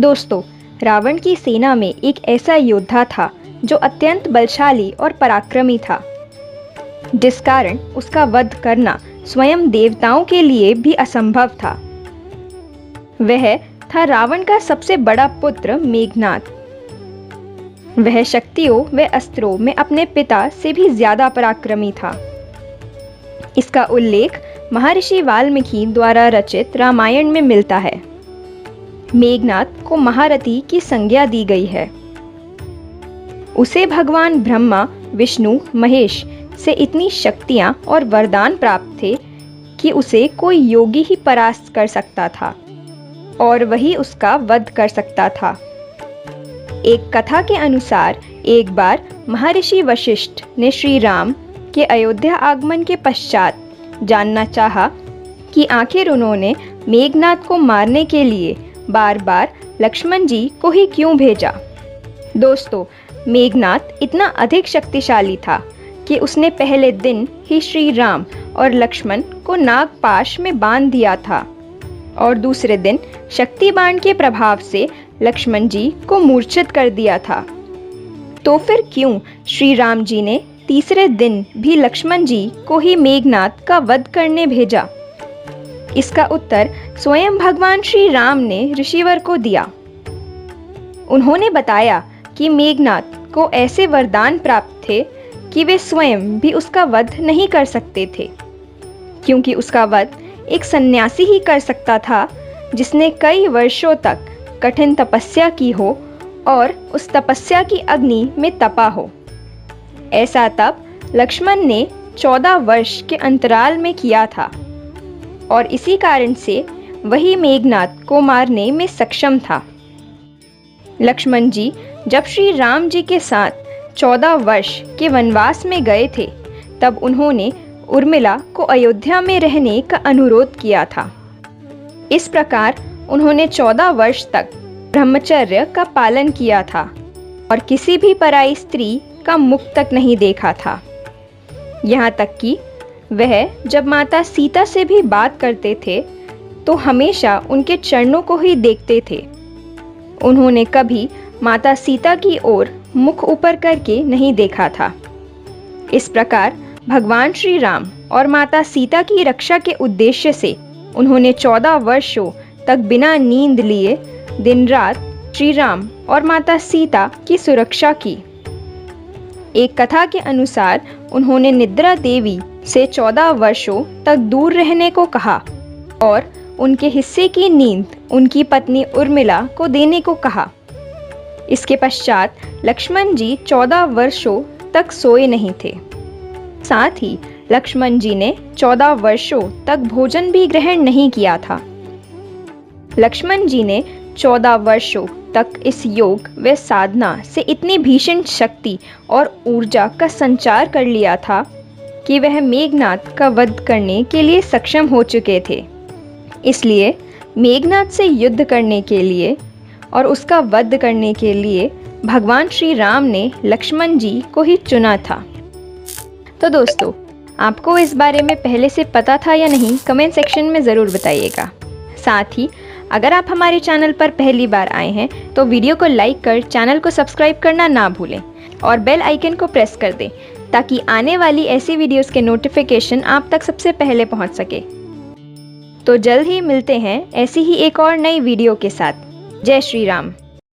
दोस्तों, रावण की सेना में एक ऐसा योद्धा था जो अत्यंत बलशाली और पराक्रमी था, जिस कारण उसका वध करना स्वयं देवताओं के लिए भी असंभव था। वह था रावण का सबसे बड़ा पुत्र मेघनाद। वह शक्तियों व अस्त्रों में अपने पिता से भी ज्यादा पराक्रमी था। इसका उल्लेख महर्षि वाल्मीकि द्वारा रचित रामायण में मिलता है। मेघनाद को महारथी की संज्ञा दी गई है। उसे भगवान ब्रह्मा, विष्णु, महेश से इतनी शक्तियां और वरदान प्राप्त थे कि उसे कोई योगी ही परास्त कर सकता था और वही उसका वध कर सकता था। एक कथा के अनुसार एक बार महर्षि वशिष्ठ ने श्री राम के अयोध्या आगमन के पश्चात जानना चाहा कि आखिर उन्होंने मेघनाद को मारने के लिए बार बार लक्ष्मण जी को ही क्यों भेजा। दोस्तों, मेघनाद इतना अधिक शक्तिशाली था कि उसने पहले दिन ही श्री राम और लक्ष्मण को नागपाश में बांध दिया था और दूसरे दिन शक्ति बाण के प्रभाव से लक्ष्मण जी को मूर्छित कर दिया था। तो फिर क्यों श्री राम जी ने तीसरे दिन भी लक्ष्मण जी को ही मेघनाद का वध करने भेजा? इसका उत्तर स्वयं भगवान श्री राम ने ऋषिवर को दिया। उन्होंने बताया कि मेघनाद को ऐसे वरदान प्राप्त थे कि वे स्वयं भी उसका वध नहीं कर सकते थे, क्योंकि उसका वध एक सन्यासी ही कर सकता था जिसने कई वर्षों तक कठिन तपस्या की हो और उस तपस्या की अग्नि में तपा हो। ऐसा तप लक्ष्मण ने 14 वर्ष के अंतराल में किया था और इसी कारण से वही मेघनाद को मारने में सक्षम था। लक्ष्मण जी जब श्री राम जी के साथ 14 वर्ष के वनवास में गए थे, तब उन्होंने उर्मिला को अयोध्या में रहने का अनुरोध किया था। इस प्रकार उन्होंने 14 वर्ष तक ब्रह्मचर्य का पालन किया था और किसी भी पराई स्त्री का मुख तक नहीं देखा था। यहाँ तक कि वह जब माता सीता से भी बात करते थे तो हमेशा उनके चरणों को ही देखते थे। उन्होंने कभी माता सीता की ओर मुख ऊपर करके नहीं देखा था। इस प्रकार भगवान श्री राम और माता सीता की रक्षा के उद्देश्य से उन्होंने 14 वर्षों तक बिना नींद लिए दिन रात श्री राम और माता सीता की सुरक्षा की। एक कथा के अनुसार उन्होंने निद्रा देवी से 14 वर्षों तक दूर रहने को कहा और उनके हिस्से की नींद उनकी पत्नी उर्मिला को देने को कहा। इसके पश्चात लक्ष्मण जी 14 वर्षों तक सोए नहीं थे। साथ ही लक्ष्मण जी ने 14 वर्षों तक भोजन भी ग्रहण नहीं किया था। लक्ष्मण जी ने 14 वर्षों तक इस योग व साधना से इतनी भीषण शक्ति और ऊर्जा का संचार कर लिया था कि वह मेघनाद का वध करने के लिए सक्षम हो चुके थे। इसलिए मेघनाद से युद्ध करने के लिए और उसका वध करने के लिए भगवान श्री राम ने लक्ष्मण जी को ही चुना था। तो दोस्तों, आपको इस बारे में पहले से पता था या नहीं, कमेंट सेक्शन में ज़रूर बताइएगा। साथ ही अगर आप हमारे चैनल पर पहली बार आए हैं तो वीडियो को लाइक कर चैनल को सब्सक्राइब करना ना भूलें और बेल आइकन को प्रेस कर दें ताकि आने वाली ऐसी वीडियोस के नोटिफिकेशन आप तक सबसे पहले पहुंच सके। तो जल्द ही मिलते हैं ऐसी ही एक और नई वीडियो के साथ। जय श्री राम।